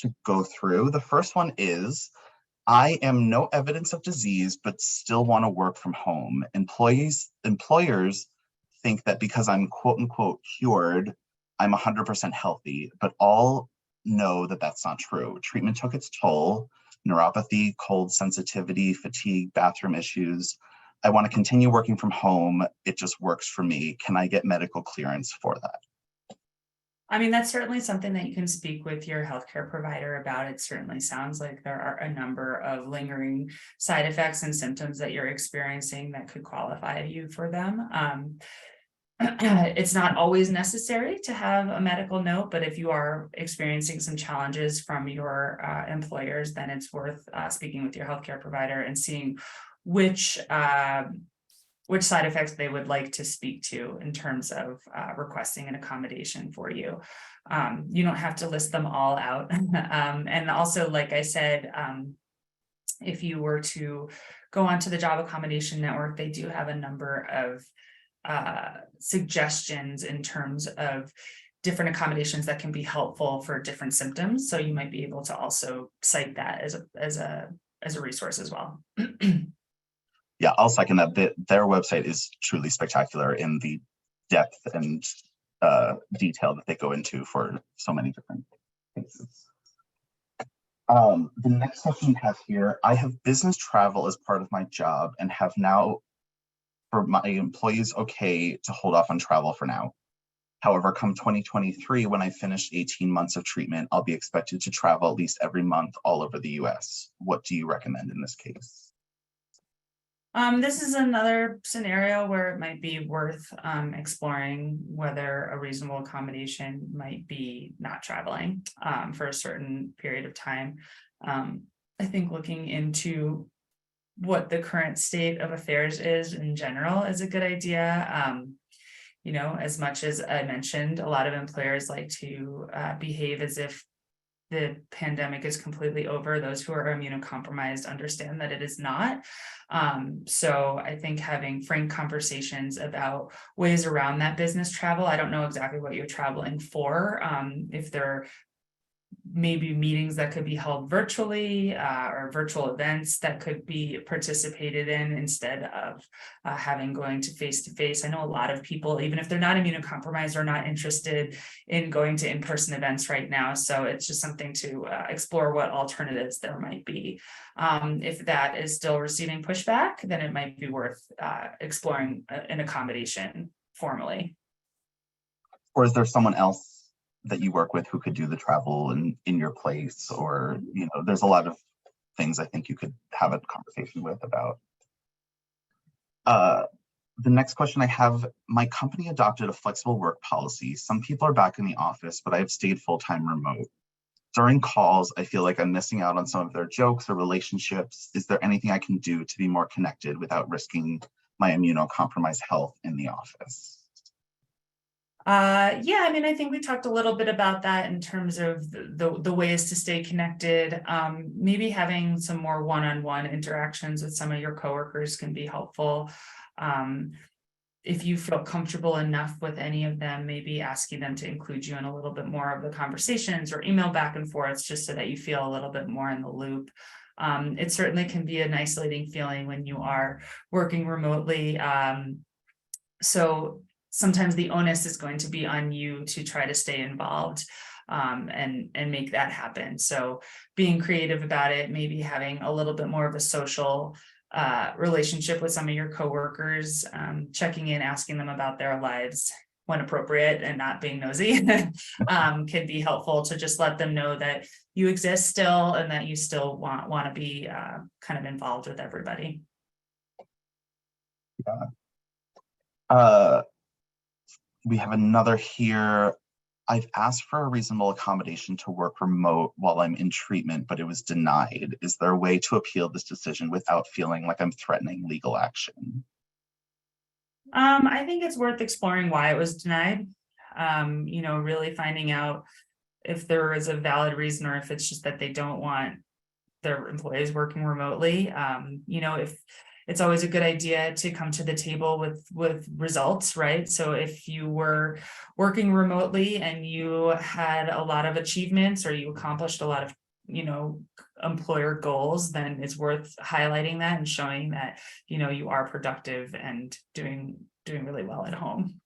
to go through. The first one is, I am no evidence of disease, but still want to work from home. Employers think that because I'm quote unquote cured, I'm 100% healthy, but all know that that's not true. Treatment took its toll: neuropathy, cold sensitivity, fatigue, bathroom issues. I want to continue working from home. It just works for me. Can I get medical clearance for that? I mean, that's certainly something that you can speak with your healthcare provider about. It certainly sounds like there are a number of lingering side effects and symptoms that you're experiencing that could qualify you for them. It's not always necessary to have a medical note, but if you are experiencing some challenges from your employers, then it's worth speaking with your healthcare provider and seeing which side effects they would like to speak to in terms of requesting an accommodation for you. You don't have to list them all out. And also, like I said, if you were to go onto the Job Accommodation Network, they do have a number of suggestions in terms of different accommodations that can be helpful for different symptoms. So you might be able to also cite that as a resource as well. Yeah, I'll second that. Their website is truly spectacular in the depth and detail that they go into for so many different cases. The next question we have here, I have business travel as part of my job and have now, for my employees, okay to hold off on travel for now. However, come 2023, when I finish 18 months of treatment, I'll be expected to travel at least every month all over the US. What do you recommend in this case? This is another scenario where it might be worth exploring whether a reasonable accommodation might be not traveling for a certain period of time. I think looking into what the current state of affairs is in general is a good idea. You know, as much as I mentioned, a lot of employers like to behave as if the pandemic is completely over. Those who are immunocompromised understand that it is not. So I think having frank conversations about ways around that business travel. I don't know exactly what you're traveling for. If there maybe meetings that could be held virtually or virtual events that could be participated in instead of having going to face. I know a lot of people, even if they're not immunocompromised, are not interested in going to in-person events right now. So it's just something to explore what alternatives there might be. If that is still receiving pushback, then it might be worth exploring an accommodation formally. Or is there someone else that you work with who could do the travel in your place? Or, you know, there's a lot of things I think you could have a conversation with about. The next question I have, my company adopted a flexible work policy. Some people are back in the office, but I have stayed full-time remote. During calls, I feel like I'm missing out on some of their jokes or relationships. Is there anything I can do to be more connected without risking my immunocompromised health in the office? Yeah, I mean, I think we talked a little bit about that in terms of the ways to stay connected. Maybe having some more one-on-one interactions with some of your coworkers can be helpful. If you feel comfortable enough with any of them, maybe asking them to include you in a little bit more of the conversations or email back and forth, just so that you feel a little bit more in the loop. It certainly can be an isolating feeling when you are working remotely. So sometimes the onus is going to be on you to try to stay involved and make that happen. So being creative about it, maybe having a little bit more of a social relationship with some of your coworkers, checking in, asking them about their lives when appropriate and not being nosy can be helpful to just let them know that you exist still and that you still want to be kind of involved with everybody. Yeah. We have another here. I've asked for a reasonable accommodation to work remote while I'm in treatment, but it was denied. Is there a way to appeal this decision without feeling like I'm threatening legal action? I think it's worth exploring why it was denied. You know, really finding out if there is a valid reason or if it's just that they don't want their employees working remotely. You know, if it's always a good idea to come to the table with results, right? So if you were working remotely and you had a lot of achievements or you accomplished a lot of, you know, employer goals, then it's worth highlighting that and showing that, you know, you are productive and doing really well at home.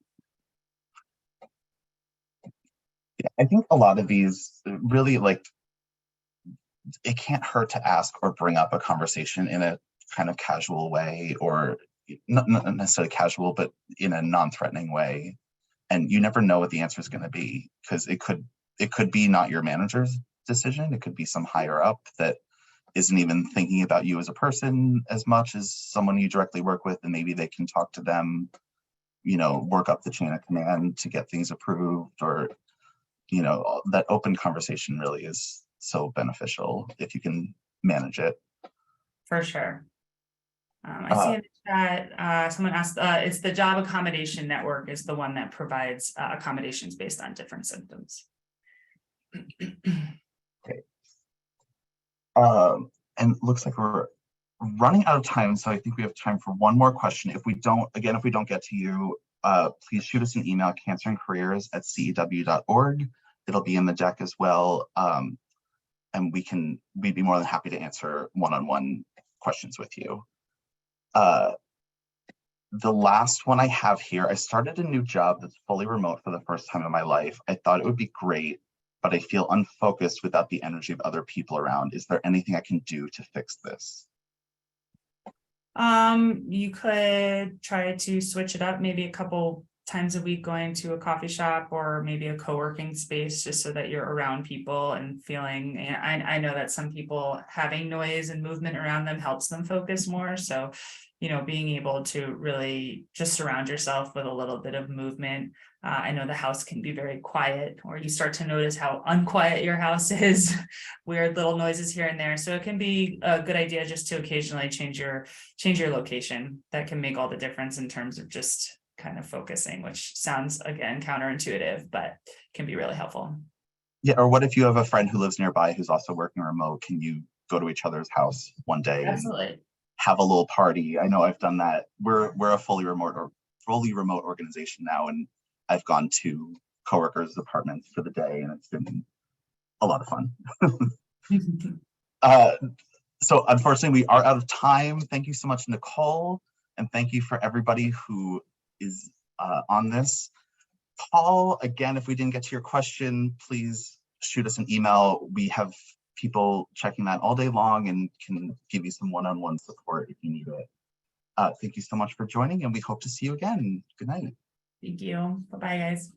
Yeah, I think a lot of these really, like, it can't hurt to ask or bring up a conversation in a kind of casual way, or not necessarily casual, but in a non-threatening way. And you never know what the answer is going to be, because it could be not your manager's decision. It could be some higher up that isn't even thinking about you as a person as much as someone you directly work with, and maybe they can talk to them, you know, work up the chain of command to get things approved, or, you know, that open conversation really is so beneficial if you can manage it. For sure. I see in the chat, someone asked, it's the Job Accommodation Network is the one that provides accommodations based on different symptoms. Okay. And it looks like we're running out of time, so I think we have time for one more question. If we don't get to you, please shoot us an email, cancerandcareers@cew.org. It'll be in the deck as well. And we'd be more than happy to answer one-on-one questions with you. The last one I have here, I started a new job that's fully remote for the first time in my life. I thought it would be great, but I feel unfocused without the energy of other people around. Is there anything I can do to fix this? You could try to switch it up, maybe a couple times a week, going to a coffee shop or maybe a co-working space, just so that you're around people and feeling, and I know that some people having noise and movement around them helps them focus more. So, you know, being able to really just surround yourself with a little bit of movement. I know the house can be very quiet, or you start to notice how unquiet your house is, weird little noises here and there. So it can be a good idea just to occasionally change your location. That can make all the difference in terms of just kind of focusing, which sounds, again, counterintuitive, but can be really helpful. Yeah, or what if you have a friend who lives nearby who's also working remote? Can you go to each other's house one day Absolutely. and have a little party? I know I've done that. We're a fully remote organization now, and I've gone to coworkers' apartments for the day, and it's been a lot of fun. So unfortunately, we are out of time. Thank you so much, Nicole, and thank you for everybody who is on this call. Again, if we didn't get to your question, please shoot us an email. We have people checking that all day long and can give you some one-on-one support if you need it. Thank you so much for joining, and we hope to see you again. Good night. Thank you. Bye-bye, guys.